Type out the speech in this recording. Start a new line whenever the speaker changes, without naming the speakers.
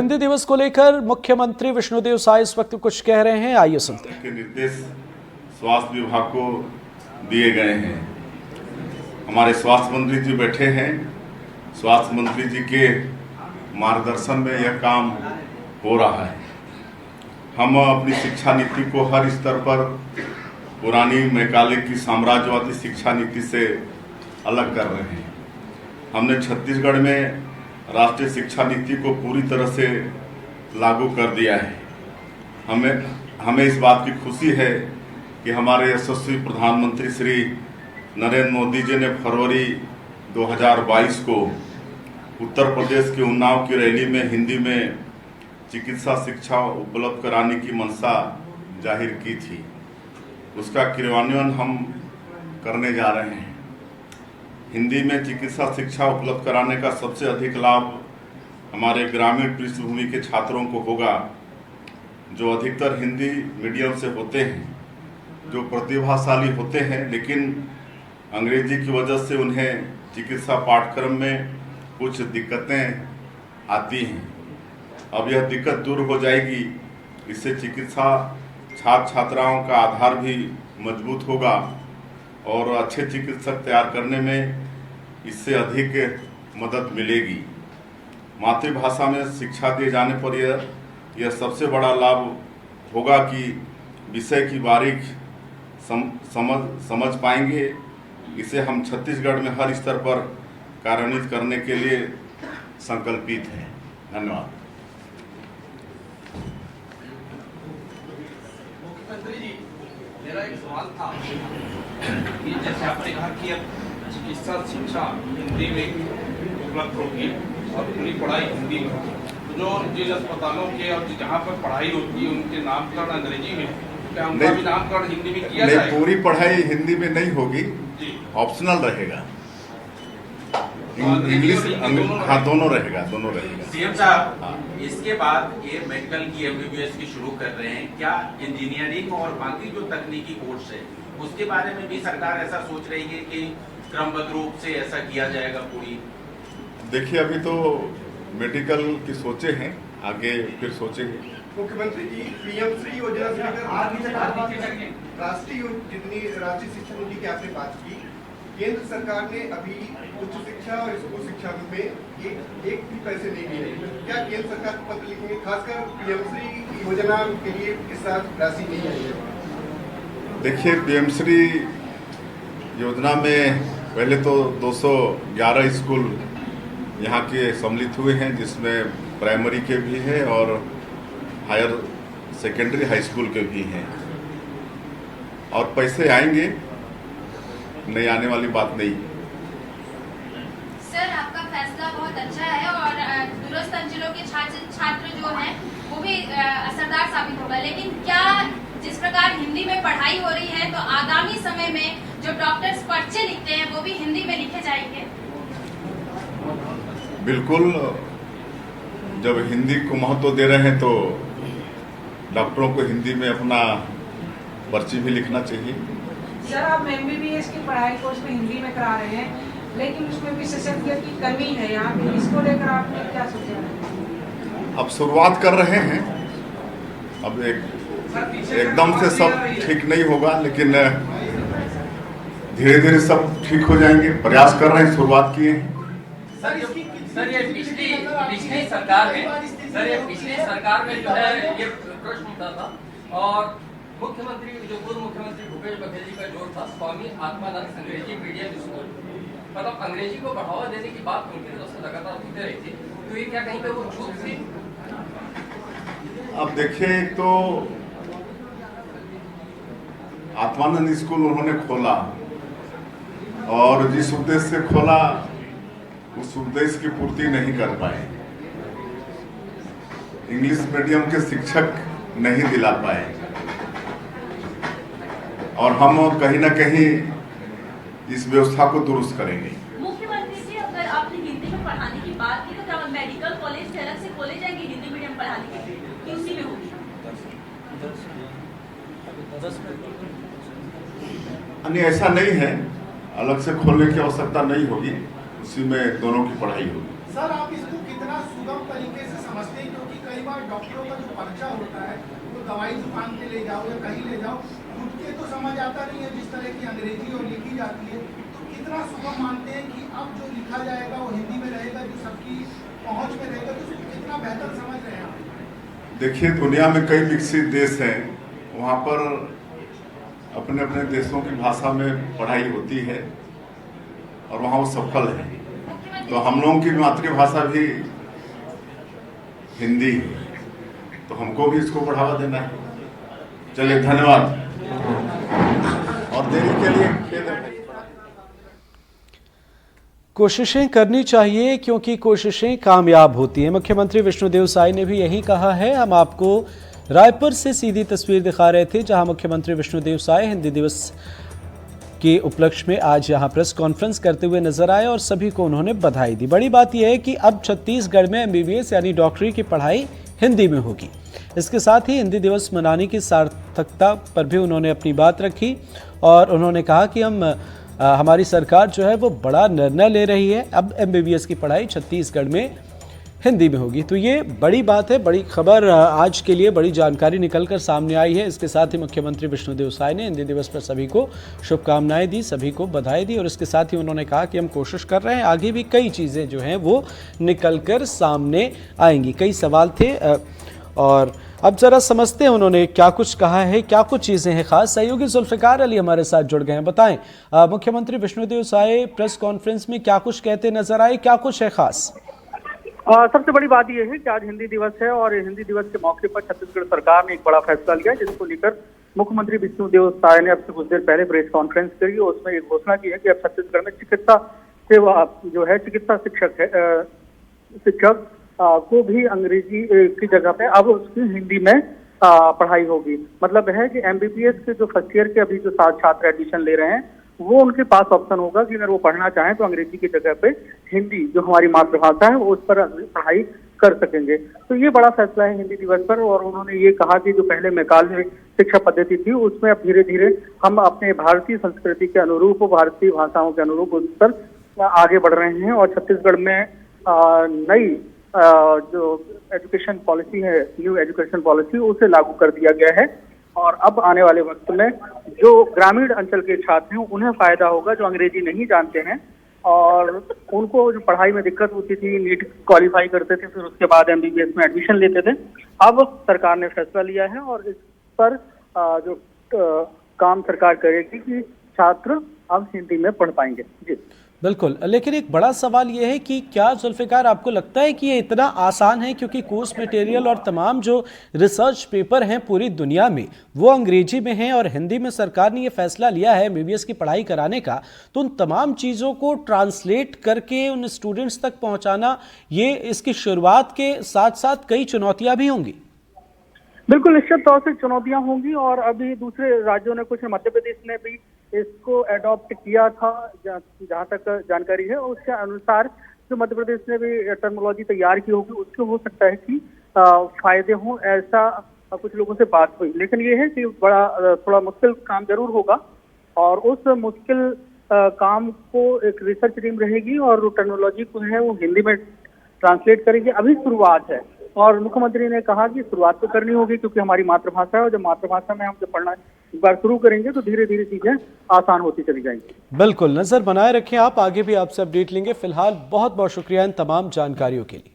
हिंदी दिवस को लेकर मुख्यमंत्री विष्णुदेव साय इस वक्त कुछ कह रहे हैं, आइए सुनते हैं।
के निर्देश स्वास्थ्य विभाग को दिए गए हैं। हमारे स्वास्थ्य मंत्री जी बैठे हैं। स्वास्थ्य मंत्री जी के मार्गदर्शन में यह काम हो रहा है। हम अपनी शिक्षा नीति को हर स्तर पर पुरानी मैकाले की साम्राज्यवादी शिक्षा नीति से अलग कर रहे हैं। हमने छत्तीसगढ़ में राष्ट्रीय शिक्षा नीति को पूरी तरह से लागू कर दिया है। हमें इस बात की खुशी है कि हमारे यशस्वी प्रधानमंत्री श्री नरेंद्र मोदी जी ने फरवरी 2022 को उत्तर प्रदेश के उन्नाव की रैली में हिंदी में चिकित्सा शिक्षा उपलब्ध कराने की मंशा जाहिर की थी। उसका क्रियान्वयन हम करने जा रहे हैं। हिंदी में चिकित्सा शिक्षा उपलब्ध कराने का सबसे अधिक लाभ हमारे ग्रामीण पृष्ठभूमि के छात्रों को होगा, जो अधिकतर हिंदी मीडियम से होते हैं, जो प्रतिभाशाली होते हैं, लेकिन अंग्रेजी की वजह से उन्हें चिकित्सा पाठ्यक्रम में कुछ दिक्कतें आती हैं। अब यह दिक्कत दूर हो जाएगी। इससे चिकित्सा छात्र छात्राओं का आधार भी मजबूत होगा और अच्छे चिकित्सक तैयार करने में इससे अधिक मदद मिलेगी। मातृभाषा में शिक्षा दिए जाने पर यह सबसे बड़ा लाभ होगा कि विषय की बारीक समझ पाएंगे। इसे हम छत्तीसगढ़ में हर स्तर पर कार्यान्वित करने के लिए संकल्पित हैं। धन्यवाद।
मुख्यमंत्री जी, मेरा एक सवाल था कि जैसे आपने कहा कि अब चिकित्सा शिक्षा हिंदी में उपलब्ध होगी और पूरी पढ़ाई हिंदी में होगी, तो जो जिन अस्पतालों के और जहाँ पर पढ़ाई होती है उनके नामकरण अंग्रेजी में, क्या उनका भी नामकरण हिंदी में किया जाएगा?
पूरी पढ़ाई हिंदी में नहीं होगी, ऑप्शनल रहेगा। इंग्लिश हाँ दोनों रहेगा।
सीएम साहब, इसके बाद ये मेडिकल की एमबीबीएस की शुरू कर रहे हैं, क्या इंजीनियरिंग और बाकी जो तकनीकी कोर्स है उसके बारे में भी सरकार ऐसा सोच रही है कि क्रमबद्ध रूप से ऐसा किया जाएगा? पूरी
देखिए, अभी तो मेडिकल की सोचे हैं, आगे फिर सोचेंगे।
मुख्यमंत्री जी, पीएम श्री योजना से लेकर राष्ट्रीय शिक्षा नीति की आपने बात की, केंद्र सरकार ने अभी उच्च शिक्षा और स्कूल शिक्षा में एक भी पैसे नहीं दिए। क्या केंद्र सरकार को पत्र लिखेंगे, खासकर पीएम श्री योजना के लिए इस साल राशि नहीं आई है?
देखिए, पीएम श्री योजना में पहले तो 211 स्कूल यहाँ के सम्मिलित हुए हैं, जिसमें प्राइमरी के भी हैं और हायर सेकेंडरी हाई स्कूल के भी हैं, और पैसे आएंगे, नहीं आने वाली बात नहीं।
सर, आपका फैसला बहुत अच्छा है और दूरस्थ अंचलों के छात्र जो हैं वो भी असरदार साबित होगा, लेकिन क्या जिस प्रकार हिंदी में पढ़ाई हो रही है तो आगामी समय में जो डॉक्टर्स पर्चे लिखते हैं वो भी हिंदी में लिखे जाएंगे?
बिल्कुल, जब हिंदी को महत्व दे रहे हैं तो डॉक्टरों को हिंदी में अपना पर्ची भी लिखना चाहिए।
सर, आप एमबीबीएस की पढ़ाई कोर्स में हिंदी में करा रहे हैं, लेकिन उसमें विशेषज्ञ की कमी है यहाँ पे, इसको लेकर आपने क्या सोचा?
अब शुरुआत कर रहे हैं। अब एकदम से सब ठीक नहीं होगा, लेकिन धीरे धीरे सब ठीक हो जाएंगे। प्रयास कर रहे हैं, शुरुआत किए हैं।
सर, ये पिछली सरकार में जो है ये प्रश्न उठा था और मुख्यमंत्री जो पूर्व मुख्यमंत्री भूपेश बघेल जी का जोर था स्वामी आत्मानंद अंग्रेजी मीडियम स्कूल, मतलब अंग्रेजी को बढ़ावा देने की बात उनकी तरफ से लगातार होती रही थी, तो ये क्या कहीं पे वो चूक थी?
अब देखिए, तो आत्मानंद स्कूल उन्होंने खोला और जिस उद्देश्य से खोला उस उद्देश्य की पूर्ति नहीं कर पाए। इंग्लिश मीडियम के शिक्षक नहीं दिला पाए और हम कहीं ना कहीं इस व्यवस्था को दुरुस्त करेंगे।
मुख्यमंत्री जी, अगर आपने हिंदी में पढ़ाने की बात की तो क्या मेडिकल कॉलेज अलग से खोले जाएंगे हिंदी मीडियम पढ़ाने के लिए, कि उसी में होगी?
नहीं, ऐसा नहीं है, अलग से खोलने की आवश्यकता नहीं होगी, उसी में दोनों की पढ़ाई होगी।
सर, आप इसको कितना सुगम तरीके से समझते हैं, क्योंकि
कई बार डॉक्टरों का जो पर्चा होता है तो दवाई दुकान पे ले जाओ या कहीं ले जाओ, खुद के तो समझ आता नहीं है जिस तरह की अंग्रेजी और लिखी जाती है। तो कितना सुगम मानते हैं कि अब जो लिखा जाएगा वो हिंदी में रहेगा, जो सबकी पहुंच में रहेगा, तो उसको कितना बेहतर समझ रहे हैं आप?
देखिए, दुनिया में कई विकसित देश हैं, वहाँ पर अपने अपने देशों की भाषा में पढ़ाई होती है और वहाँ वो सफल है। तो हम लोगों की मातृभाषा भी हिंदी है, तो हमको भी इसको बढ़ावा देना है। चलिए, धन्यवाद। और देरी के लिए खेद है।
कोशिशें करनी चाहिए क्योंकि कोशिशें कामयाब होती हैं। मुख्यमंत्री विष्णुदेव साय ने भी यही कहा है। हम आपको रायपुर से सीधी तस्वीर दिखा रहे थे, जहां मुख्यमंत्री विष्णुदेव साय हिंदी दिवस के उपलक्ष्य में आज यहां प्रेस कॉन्फ्रेंस करते हुए नजर आए और सभी को उन्होंने बधाई दी। बड़ी बात यह है कि अब छत्तीसगढ़ में MBBS यानी डॉक्टरी की पढ़ाई हिंदी में होगी। इसके साथ ही हिंदी दिवस मनाने की सार्थकता पर भी उन्होंने अपनी बात रखी और उन्होंने कहा कि हमारी सरकार जो है वो बड़ा निर्णय ले रही है। अब MBBS की पढ़ाई छत्तीसगढ़ में हिंदी में होगी। तो ये बड़ी बात है, बड़ी खबर आज के लिए, बड़ी जानकारी निकलकर सामने आई है। इसके साथ ही मुख्यमंत्री विष्णुदेव साय ने हिंदी दिवस पर सभी को शुभकामनाएं दी, सभी को बधाई दी और इसके साथ ही उन्होंने कहा कि हम कोशिश कर रहे हैं, आगे भी कई चीज़ें जो हैं वो निकलकर सामने आएंगी। कई सवाल थे और अब जरा समझते हैं उन्होंने क्या कुछ कहा है, क्या कुछ चीज़ें हैं खास। सहयोगी जुल्फ़िकार अली हमारे साथ जुड़ गए हैं। बताएं, मुख्यमंत्री विष्णुदेव साय प्रेस कॉन्फ्रेंस में क्या कुछ कहते नजर आए, क्या कुछ है खास?
सबसे बड़ी बात यह है कि आज हिंदी दिवस है और हिंदी दिवस के मौके पर छत्तीसगढ़ सरकार ने एक बड़ा फैसला लिया, जिसको लेकर मुख्यमंत्री विष्णुदेव साय ने अब से कुछ देर पहले प्रेस कॉन्फ्रेंस करी और उसमें एक घोषणा की है कि अब छत्तीसगढ़ में चिकित्सा सेवा जो है, चिकित्सा शिक्षक को भी अंग्रेजी की जगह पे अब उसकी हिंदी में पढ़ाई होगी। मतलब है कि MBBS के जो फर्स्ट ईयर के अभी जो छात्र एडमिशन ले रहे हैं, वो उनके पास ऑप्शन होगा कि अगर वो पढ़ना चाहें तो अंग्रेजी की जगह पे हिंदी जो हमारी मातृभाषा है वो उस पर पढ़ाई कर सकेंगे। तो ये बड़ा फैसला है हिंदी दिवस पर। और उन्होंने ये कहा कि जो पहले मैकाले शिक्षा पद्धति थी उसमें अब धीरे धीरे हम अपने भारतीय संस्कृति के अनुरूप, भारतीय भाषाओं के अनुरूप उस पर आगे बढ़ रहे हैं और छत्तीसगढ़ में नई जो एजुकेशन पॉलिसी है, न्यू एजुकेशन पॉलिसी, उसे लागू कर दिया गया है। और अब आने वाले वक्त में जो ग्रामीण अंचल के छात्र हैं उन्हें फायदा होगा, जो अंग्रेजी नहीं जानते हैं और उनको जो पढ़ाई में दिक्कत होती थी, नीट क्वालिफाई करते थे फिर उसके बाद MBBS में एडमिशन लेते थे। अब सरकार ने फैसला लिया है और इस पर जो काम सरकार करेगी कि छात्र अब हिंदी में पढ़ पाएंगे। जी
बिल्कुल, लेकिन एक बड़ा सवाल ये है कि क्या जुल्फ़िकार आपको लगता है कि ये इतना आसान है, क्योंकि कोर्स मटेरियल और तमाम जो रिसर्च पेपर हैं पूरी दुनिया में वो अंग्रेजी में हैं और हिंदी में सरकार ने ये फैसला लिया है MBBS की पढ़ाई कराने का, तो उन तमाम चीज़ों को ट्रांसलेट करके उन स्टूडेंट्स तक पहुँचाना, ये इसकी शुरुआत के साथ साथ कई चुनौतियाँ भी होंगी।
बिल्कुल, निश्चित तौर से चुनौतियां होंगी और अभी दूसरे राज्यों ने, कुछ मध्य प्रदेश ने भी इसको एडॉप्ट किया था, जहां तक जानकारी है। उसके अनुसार जो मध्य प्रदेश ने भी टर्मिनोलॉजी तैयार की होगी, उससे हो सकता है कि फायदे हों, ऐसा कुछ लोगों से बात हुई। लेकिन ये है कि बड़ा थोड़ा मुश्किल काम जरूर होगा और उस मुश्किल काम को एक रिसर्च टीम रहेगी और टर्मिनोलॉजी को है वो हिंदी में ट्रांसलेट करेंगे। अभी शुरुआत है और मुख्यमंत्री ने कहा कि शुरुआत तो करनी होगी क्योंकि हमारी मातृभाषा है और जब मातृभाषा में हम जब पढ़ना एक बार शुरू करेंगे तो धीरे धीरे चीजें आसान होती चली जाएंगी।
बिल्कुल, नजर बनाए रखें आप, आगे भी आपसे अपडेट लेंगे। फिलहाल बहुत बहुत शुक्रिया इन तमाम जानकारियों के लिए।